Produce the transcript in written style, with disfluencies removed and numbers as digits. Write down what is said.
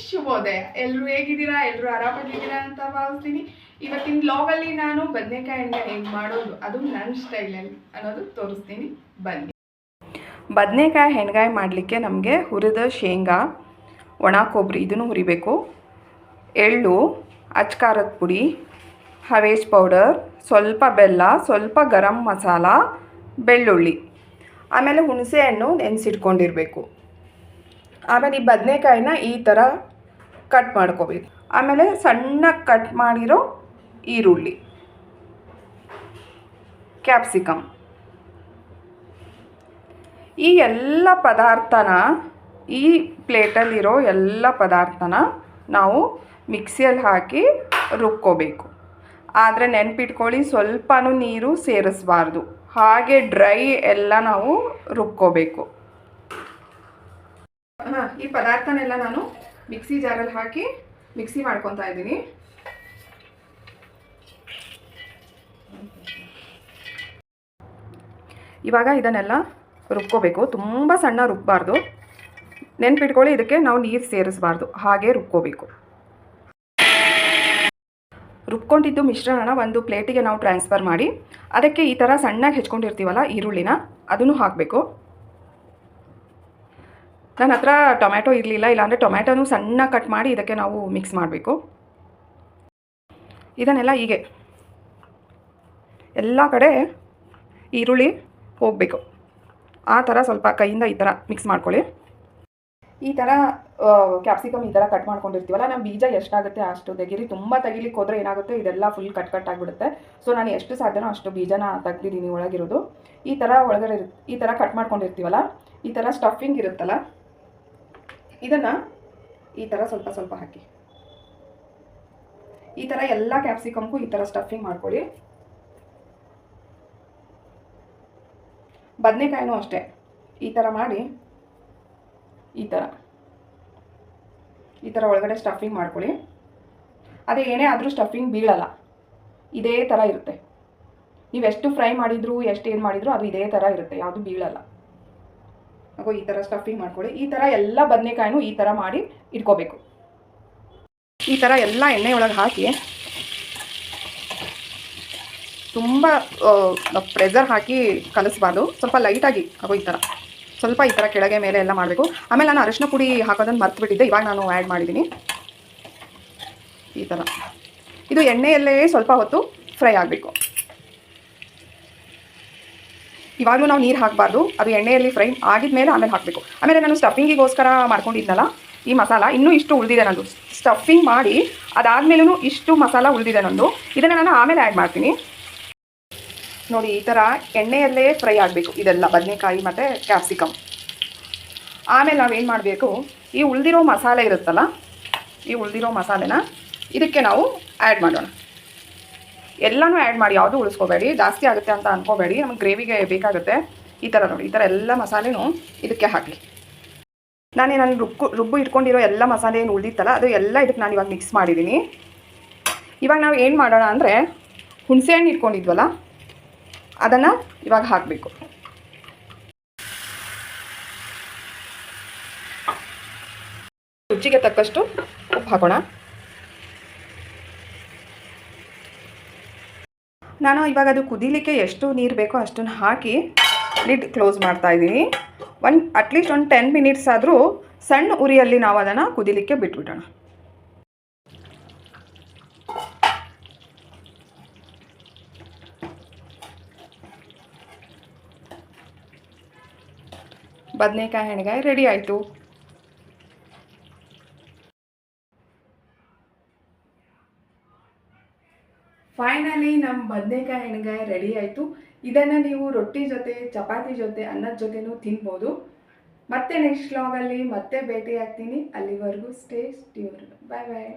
ಶುಭೋದಯ. ಎಲ್ಲರೂ ಹೇಗಿದ್ದೀರಾ? ಎಲ್ಲರೂ ಆರಾಮಾಗಿದ್ದೀರಾ ಅಂತ ಭಾವಿಸ್ತೀನಿ. ಇವತ್ತಿನ ಬ್ಲಾಗಲ್ಲಿ ನಾನು ಬದನೆಕಾಯಿ ಎಣ್ಣೆ ಹೇಗೆ ಮಾಡೋದು, ಅದು ನನ್ನ ಸ್ಟೈಲಲ್ಲಿ ಅನ್ನೋದು ತೋರಿಸ್ತೀನಿ. ಬನ್ನಿ. ಬದನೆಕಾಯಿ ಹೆಣ್ಗಾಯಿ ಮಾಡಲಿಕ್ಕೆ ನಮಗೆ ಹುರಿದ ಶೇಂಗಾ, ಒಣ ಕೊಬ್ಬರಿ ಇದನ್ನು ಹುರಿಬೇಕು, ಎಳ್ಳು, ಅಚ್ಕಾರದ ಪುಡಿ, ಹವೇಜ್ ಪೌಡರ್, ಸ್ವಲ್ಪ ಬೆಲ್ಲ, ಸ್ವಲ್ಪ ಗರಂ ಮಸಾಲ, ಬೆಳ್ಳುಳ್ಳಿ, ಆಮೇಲೆ ಹುಣಸೆ ಹಣ್ಣು ನೆನೆಸಿಟ್ಕೊಂಡಿರಬೇಕು. ಆಮೇಲೆ ಈ ಬದನೆಕಾಯಿನ ಈ ಥರ ಕಟ್ ಮಾಡ್ಕೋಬೇಕು. ಆಮೇಲೆ ಸಣ್ಣ ಕಟ್ ಮಾಡಿರೋ ಈರುಳ್ಳಿ, ಕ್ಯಾಪ್ಸಿಕಮ್, ಈ ಎಲ್ಲ ಪದಾರ್ಥನ, ಈ ಪ್ಲೇಟಲ್ಲಿರೋ ಎಲ್ಲ ಪದಾರ್ಥನ ನಾವು ಮಿಕ್ಸಿಯಲ್ಲಿ ಹಾಕಿ ರುಬ್ಕೋಬೇಕು. ಆದರೆ ನೆನ್ಪಿಟ್ಕೊಳ್ಳಿ, ಸ್ವಲ್ಪನೂ ನೀರು ಸೇರಿಸಬಾರ್ದು, ಹಾಗೆ ಡ್ರೈ ಎಲ್ಲ ನಾವು ರುಬ್ಕೋಬೇಕು. ಈ ಪದಾರ್ಥನೆಲ್ಲ ನಾನು ಮಿಕ್ಸಿ ಜಾರಲ್ಲಿ ಹಾಕಿ ಮಿಕ್ಸಿ ಮಾಡ್ಕೊತಾ ಇದ್ದೀನಿ. ಇವಾಗ ಇದನ್ನೆಲ್ಲ ರುಬ್ಕೋಬೇಕು. ತುಂಬ ಸಣ್ಣ ರುಬ್ಬಾರ್ದು. ನೆನ್ಪಿಟ್ಕೊಳ್ಳಿ, ಇದಕ್ಕೆ ನಾವು ನೀರು ಸೇರಿಸಬಾರ್ದು, ಹಾಗೆ ರುಬ್ಕೋಬೇಕು. ರುಬ್ಕೊಂಡಿದ್ದು ಮಿಶ್ರಣನ ಒಂದು ಪ್ಲೇಟಿಗೆ ನಾವು ಟ್ರಾನ್ಸ್ಫರ್ ಮಾಡಿ, ಅದಕ್ಕೆ ಈ ಥರ ಸಣ್ಣಗೆ ಹೆಚ್ಕೊಂಡಿರ್ತೀವಲ್ಲ ಈರುಳ್ಳಿನ, ಅದನ್ನು ಹಾಕಬೇಕು. ನನ್ನ ಹತ್ರ ಟೊಮ್ಯಾಟೊ ಇರಲಿಲ್ಲ, ಇಲ್ಲಾಂದರೆ ಟೊಮ್ಯಾಟೊನೂ ಸಣ್ಣ ಕಟ್ ಮಾಡಿ ಇದಕ್ಕೆ ನಾವು ಮಿಕ್ಸ್ ಮಾಡಬೇಕು. ಇದನ್ನೆಲ್ಲ ಹೀಗೆ ಎಲ್ಲ ಕಡೆ ಈರುಳ್ಳಿ ಹೋಗಬೇಕು, ಆ ಥರ ಸ್ವಲ್ಪ ಕೈಯಿಂದ ಈ ಥರ ಮಿಕ್ಸ್ ಮಾಡ್ಕೊಳ್ಳಿ. ಈ ಥರ ಕ್ಯಾಪ್ಸಿಕಮ್ ಈ ಥರ ಕಟ್ ಮಾಡ್ಕೊಂಡಿರ್ತೀವಲ್ಲ, ನಮ್ಮ ಬೀಜ ಎಷ್ಟಾಗುತ್ತೆ ಅಷ್ಟು ತೆಗೀರಿ. ತುಂಬ ತೆಗಿಲಿಕ್ಕೆ ಹೋದರೆ ಏನಾಗುತ್ತೆ, ಇದೆಲ್ಲ ಫುಲ್ ಕಟ್ ಆಗಿಬಿಡುತ್ತೆ. ಸೊ ನಾನು ಎಷ್ಟು ಸಾಧ್ಯನೋ ಅಷ್ಟು ಬೀಜನ ತೆಗ್ದಿದ್ದೀನಿ ಒಳಗಿರೋದು. ಈ ಥರ ಒಳಗಡೆ ಈ ಥರ ಕಟ್ ಮಾಡ್ಕೊಂಡಿರ್ತೀವಲ್ಲ, ಈ ಥರ ಸ್ಟಫಿಂಗ್ ಇರುತ್ತಲ್ಲ, ಇದನ್ನು ಈ ಥರ ಸ್ವಲ್ಪ ಸ್ವಲ್ಪ ಹಾಕಿ, ಈ ಥರ ಎಲ್ಲ ಕ್ಯಾಪ್ಸಿಕಮ್ಗೂ ಈ ಥರ ಸ್ಟಫಿಂಗ್ ಮಾಡ್ಕೊಳ್ಳಿ. ಬದನೆಕಾಯಿನೂ ಅಷ್ಟೇ ಈ ಥರ ಮಾಡಿ, ಈ ಥರ ಒಳಗಡೆ ಸ್ಟಫಿಂಗ್ ಮಾಡ್ಕೊಳ್ಳಿ. ಅದೇ ಏನೇ ಆದರೂ ಸ್ಟಫಿಂಗ್ ಬೀಳಲ್ಲ, ಇದೇ ಥರ ಇರುತ್ತೆ. ನೀವು ಎಷ್ಟು ಫ್ರೈ ಮಾಡಿದ್ರು, ಎಷ್ಟು ಏನು ಮಾಡಿದ್ರು ಅದು ಇದೇ ಥರ ಇರುತ್ತೆ, ಯಾವುದು ಬೀಳಲ್ಲ. ಹಾಗೂ ಈ ಥರ ಸ್ಟಫಿಂಗ್ ಮಾಡ್ಕೊಳ್ಳಿ. ಈ ಥರ ಎಲ್ಲ ಬದನೆಕಾಯಿನೂ ಈ ಥರ ಮಾಡಿ ಇಟ್ಕೋಬೇಕು. ಈ ಥರ ಎಲ್ಲ ಎಣ್ಣೆ ಒಳಗೆ ಹಾಕಿ ತುಂಬ ಪ್ರೆಷರ್ ಹಾಕಿ ಕಲಿಸ್ಬಾರ್ದು, ಸ್ವಲ್ಪ ಲೈಟಾಗಿ ಹಾಗೂ ಈ ಥರ ಸ್ವಲ್ಪ ಈ ಥರ ಕೆಳಗೆ ಮೇಲೆ ಎಲ್ಲ ಮಾಡಬೇಕು. ಆಮೇಲೆ ನಾನು ಅರಿಶಿನ ಪುಡಿ ಹಾಕೋದನ್ನು ಮರ್ತುಬಿಟ್ಟಿದ್ದೆ, ಇವಾಗ ನಾನು ಆ್ಯಡ್ ಮಾಡಿದ್ದೀನಿ. ಈ ಥರ ಇದು ಎಣ್ಣೆಯಲ್ಲೇ ಸ್ವಲ್ಪ ಹೊತ್ತು ಫ್ರೈ ಆಗಬೇಕು. ಇವಾಗಲೂ ನಾವು ನೀರು ಹಾಕಬಾರ್ದು, ಅದು ಎಣ್ಣೆಯಲ್ಲಿ ಫ್ರೈ ಆಗಿದ ಮೇಲೆ ಆಮೇಲೆ ಹಾಕಬೇಕು. ಆಮೇಲೆ ನಾನು ಸ್ಟಫಿಂಗಿಗೋಸ್ಕರ ಮಾಡ್ಕೊಂಡಿದ್ನಲ್ಲ ಈ ಮಸಾಲ, ಇನ್ನೂ ಇಷ್ಟು ಉಳಿದಿದೆ ನಂದು. ಸ್ಟಫಿಂಗ್ ಮಾಡಿ ಅದಾದಮೇಲೂ ಇಷ್ಟು ಮಸಾಲ ಉಳಿದಿದೆ ನಂದು. ಇದನ್ನು ನಾನು ಆಮೇಲೆ ಆ್ಯಡ್ ಮಾಡ್ತೀನಿ. ನೋಡಿ, ಈ ಥರ ಎಣ್ಣೆಯಲ್ಲೇ ಫ್ರೈ ಆಗಬೇಕು ಇದೆಲ್ಲ, ಬದನೆಕಾಯಿ ಮತ್ತು ಕ್ಯಾಪ್ಸಿಕಮ್. ಆಮೇಲೆ ನಾವೇನು ಮಾಡಬೇಕು, ಈ ಉಳಿದಿರೋ ಮಸಾಲೆ ಇರುತ್ತಲ್ಲ, ಈ ಉಳಿದಿರೋ ಮಸಾಲೆನ ಇದಕ್ಕೆ ನಾವು ಆ್ಯಡ್ ಮಾಡೋಣ. ಎಲ್ಲನೂ ಆ್ಯಡ್ ಮಾಡಿ, ಯಾವುದೂ ಉಳಿಸ್ಕೋಬೇಡಿ, ಜಾಸ್ತಿ ಆಗುತ್ತೆ ಅಂತ ಅಂದ್ಕೋಬೇಡಿ, ನಮಗೆ ಗ್ರೇವಿಗೆ ಬೇಕಾಗುತ್ತೆ. ಈ ಥರ ನೋಡಿ, ಈ ಥರ ಎಲ್ಲ ಮಸಾಲೆನೂ ಇದಕ್ಕೆ ಹಾಕಿ. ನಾನು ರುಬ್ಬು ಇಟ್ಕೊಂಡಿರೋ ಎಲ್ಲ ಮಸಾಲೆ ಏನು ಉಳಿದಿತ್ತಲ್ಲ, ಅದು ಎಲ್ಲ ಇದಕ್ಕೆ ನಾನು ಇವಾಗ ಮಿಕ್ಸ್ ಮಾಡಿದ್ದೀನಿ. ಇವಾಗ ನಾವು ಏನು ಮಾಡೋಣ ಅಂದರೆ, ಹುಣಸೆ ಹಣ್ಣು ಇಟ್ಕೊಂಡಿದ್ವಲ್ಲ ಅದನ್ನು ಇವಾಗ ಹಾಕಬೇಕು. ರುಚಿಗೆ ತಕ್ಕಷ್ಟು ಉಪ್ಪು ಹಾಕೋಣ. ನಾನು ಇವಾಗ ಅದು ಕುದೀಲಿಕ್ಕೆ ಎಷ್ಟು ನೀರು ಬೇಕೋ ಅಷ್ಟನ್ನು ಹಾಕಿ ಲಿಡ್ ಕ್ಲೋಸ್ ಮಾಡ್ತಾ ಇದ್ದೀನಿ. ಅಟ್ಲೀಸ್ಟ್ ಒಂದು 10 ಮಿನಿಟ್ಸ್ ಆದರೂ ಸಣ್ಣ ಉರಿಯಲ್ಲಿ ನಾವು ಅದನ್ನು ಕುದೀಲಿಕ್ಕೆ ಬಿಟ್ಬಿಡೋಣ. ಬದನೆಕಾಯಿ ಹೆಣ್ಗಾಯಿ ರೆಡಿ ಆಯಿತು. ಫೈನಲಿ ನಮ್ಮ ಬದನೆಕಾಯಿ ಹೆಣ್ಗಾಯಿ ರೆಡಿ ಆಯಿತು. ಇದನ್ನು ನೀವು ರೊಟ್ಟಿ ಜೊತೆ, ಚಪಾತಿ ಜೊತೆ, ಅನ್ನದ ಜೊತೆನೂ ತಿನ್ಬೋದು. ಮತ್ತೆ ನೆಕ್ಸ್ಟ್ ವ್ಲಾಗಲ್ಲಿ ಮತ್ತೆ ಭೇಟಿ ಆಗ್ತೀನಿ. ಅಲ್ಲಿವರೆಗೂ ಸ್ಟೇ ಟ್ಯೂನ್ಡ್. ಬಾಯ್ ಬಾಯ್.